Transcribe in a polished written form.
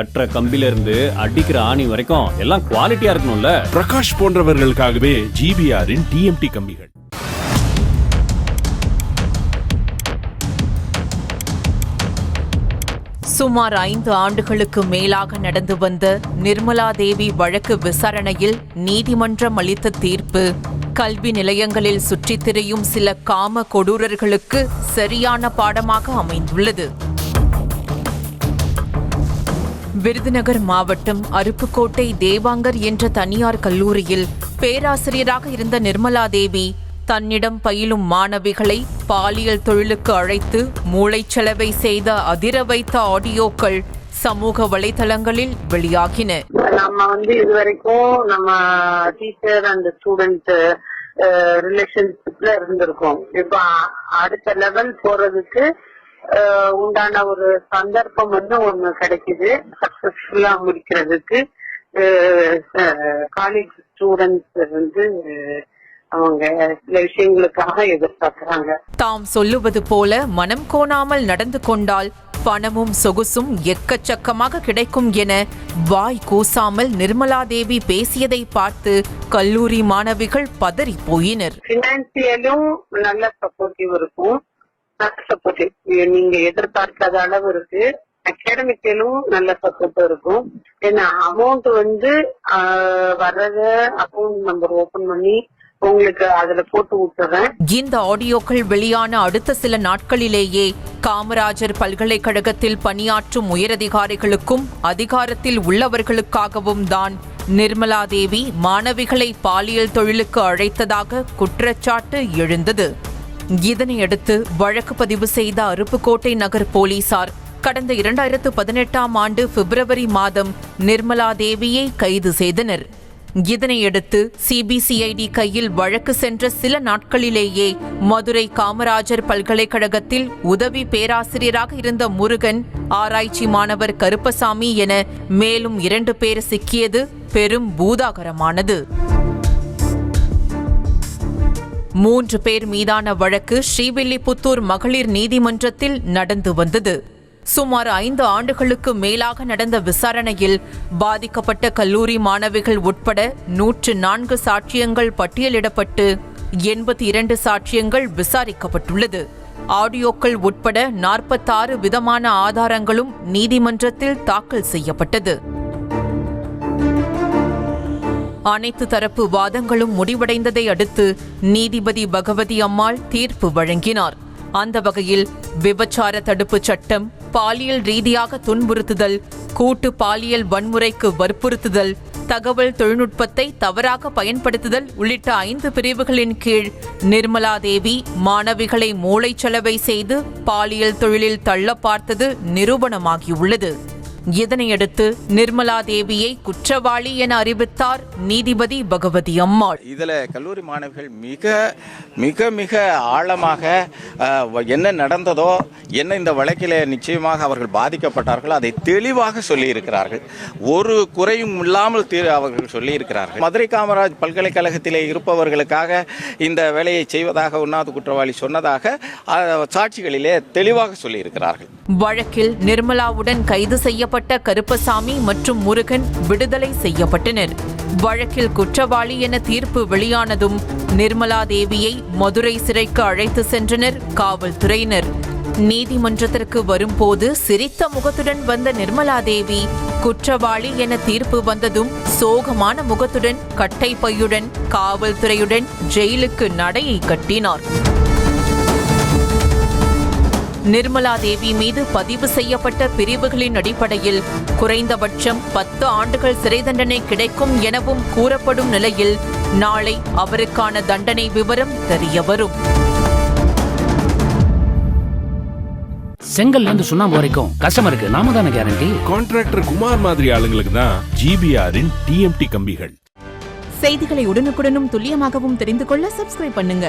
கட்டுற கம்பில இருந்து அடிக்கிற ஆணி வரைக்கும் எல்லாம் குவாலிட்டியா இருக்கணும்ல. பிரகாஷ் போன்றவர்களுக்காகவே ஜிபிஆரின் டிஎம்டி கம்பிகள். சுமார் 5 ஆண்டுகளுக்கு மேலாக நடந்து வந்த நிர்மலா தேவி வழக்கு விசாரணையில் நீதிமன்றம் அளித்த தீர்ப்பு கல்வி நிலையங்களில் சுற்றித் திரியும் சில காம கொடூரர்களுக்கு சரியான பாடமாக அமைந்துள்ளது. விருதுநகர் மாவட்டம் அருப்புக்கோட்டை தேவாங்கர் என்ற தனியார் கல்லூரியில் பேராசிரியராக இருந்த நிர்மலா தேவி தன்னிடம் பயிலும் மாணவிகளை பாலியல் தொழிலுக்கு அழைத்து மூளைச்சலவை செய்த அதிர வைத்த ஆடியோக்கள் சமூக வலைதளங்களில் வெளியாகின. நம்ம இதுவரைக்கும் நம்ம டீச்சர் அண்ட் ஸ்டூடெண்ட் ரிலேஷன்ஷிப்ல இருந்திருக்கோம். இப்ப அடுத்த லெவல் போறதுக்கு உண்டான ஒரு சந்தர்ப்பம் ஒண்ணு கிடைக்குது. சக்சஸ்ஃபுல்லா முடிக்கிறதுக்கு காலேஜ் ஸ்டூடெண்ட்ஸ் அவங்க சில விஷயங்களுக்காக எதிர்பார்க்கிறாங்க. தாம் சொல்லுவது போல மனம் கோணாமல் நடந்து கொண்டால் பணமும் சொகுசும் எக்கச்சக்கமாக கிடைக்கும் என வாய் கூசாமல் நிர்மலா தேவி பேசியதை பார்த்து கல்லூரி மாணவிகள் பதறி போயினர். பினான்சியலும் நல்ல சப்போர்ட்டிவ் இருக்கும், சப்போர்ட்டிவ் நீங்க எதிர்பார்க்காத அளவு இருக்கு. அகாடமிக்கலும் நல்ல சப்போர்ட் இருக்கும். ஏன்னா அமௌண்ட் வர்றத அக்கௌண்ட் நம்பர் ஓபன் பண்ணி உங்களுக்கு அதுல போட்டு விட்டுறேன். இந்த ஆடியோக்கள் வெளியான அடுத்த சில நாட்களிலேயே காமராஜர் பல்கலைக்கழகத்தில் பணியாற்றும் உயரதிகாரிகளுக்கும் அதிகாரத்தில் உள்ளவர்களுக்காகவும் தான் நிர்மலா தேவி மாணவிகளை பாலியல் தொழிலுக்கு அழைத்ததாக குற்றச்சாட்டு எழுந்தது. இதனையடுத்து வழக்கு பதிவு செய்த அருப்புக்கோட்டை நகர் போலீசார் கடந்த 2018ஆம் ஆண்டு பிப்ரவரி மாதம் நிர்மலா தேவியை கைது செய்தனர். இதனையடுத்து சிபிசிஐடி கையில் வழக்கு சென்ற சில நாட்களிலேயே மதுரை காமராஜர் பல்கலைக்கழகத்தில் உதவி பேராசிரியராக இருந்த முருகன், ஆராய்ச்சி மாணவர் கருப்பசாமி என மேலும் 2 பேர் சிக்கியது பெரும் பூதாகரமானது. 3 பேர் மீதான வழக்கு ஸ்ரீவில்லிபுத்தூர் மகளிர் நீதிமன்றத்தில் நடந்து வந்தது. சுமார் 5 ஆண்டுகளுக்கு மேலாக நடந்த விசாரணையில் பாதிக்கப்பட்ட கல்லூரி மாணவிகள் உட்பட 104 சாட்சியங்கள் பட்டியலிடப்பட்டு 82 சாட்சியங்கள் விசாரிக்கப்பட்டுள்ளது. ஆடியோக்கள் உட்பட 46 விதமான ஆதாரங்களும் நீதிமன்றத்தில் தாக்கல் செய்யப்பட்டது. அனைத்து தரப்பு வாதங்களும் முடிவடைந்ததை அடுத்து நீதிபதி பகவதி அம்மாள் தீர்ப்பு வழங்கினார். அந்த வகையில் விபச்சார தடுப்பு சட்டம், பாலியல் ரீதியாக துன்புறுத்துதல், கூட்டு பாலியல் வன்முறைக்கு வற்புறுத்துதல், தகவல் தொழில்நுட்பத்தை தவறாக பயன்படுத்துதல் உள்ளிட்ட 5 பிரிவுகளின் கீழ் நிர்மலா தேவி மாணவிகளை மூளைச்சலவை செய்து பாலியல் தொழிலில் தள்ள பார்த்தது நிரூபணமாகியுள்ளது. இதனையடுத்து நிர்மலா தேவியை குற்றவாளி என அறிவித்தார் நீதிபதி பகவதி அம்மாள். இதில் கல்லூரி மாணவிகள் மிக மிக மிக ஆழமாக என்ன நடந்ததோ, என்ன இந்த வழக்கில் நிச்சயமாக அவர்கள் பாதிக்கப்பட்டார்களோ அதை தெளிவாக சொல்லியிருக்கிறார்கள். ஒரு குறையும் இல்லாமல் அவர்கள் சொல்லியிருக்கிறார்கள். மதுரை காமராஜ் பல்கலைக்கழகத்திலே இருப்பவர்களுக்காக இந்த வேலையை செய்வதாக உண்ணாத குற்றவாளி சொன்னதாக சாட்சிகளிலே தெளிவாக சொல்லியிருக்கிறார்கள். வழக்கில் நிர்மலாவுடன் கைது செய்யப்பட்ட கருப்பசாமி மற்றும் முருகன் விடுதலை செய்யப்பட்டனர். வழக்கில் குற்றவாளி என தீர்ப்பு வெளியானதும் நிர்மலா தேவியை மதுரை சிறைக்கு அழைத்து சென்றனர் காவல்துறையினர். நீதிமன்றத்திற்கு வரும்போது சிரித்த முகத்துடன் வந்த நிர்மலா தேவி குற்றவாளி என தீர்ப்பு வந்ததும் சோகமான முகத்துடன் கட்டை பையுடன் காவல்துறையுடன் ஜெயிலுக்கு நடையை கட்டினார். நிர்மலா தேவி மீது பதிவு செய்யப்பட்ட பிரிவுகளின் அடிப்படையில் குறைந்தபட்சம் 10 ஆண்டுகள் சிறை தண்டனை கிடைக்கும் எனவும் கூறப்படும் நிலையில் நாளை அவருக்கான தண்டனை விவரம் தெரியவரும். செங்கல்ல இருந்து சுண்ணாம்பு வரைக்கும் கஸ்டமருக்கு நாம தானே கேரண்டி. கான்ட்ராக்டர் குமார் மாதிரி ஆளுங்களுக்கு தான் ஜிபிஆரின் டிஎம்டி கம்பிகள். செய்திகளை உடனுக்குடனும் துல்லியமாகவும் தெரிந்து கொள்ள சப்ஸ்கிரைப் பண்ணுங்க.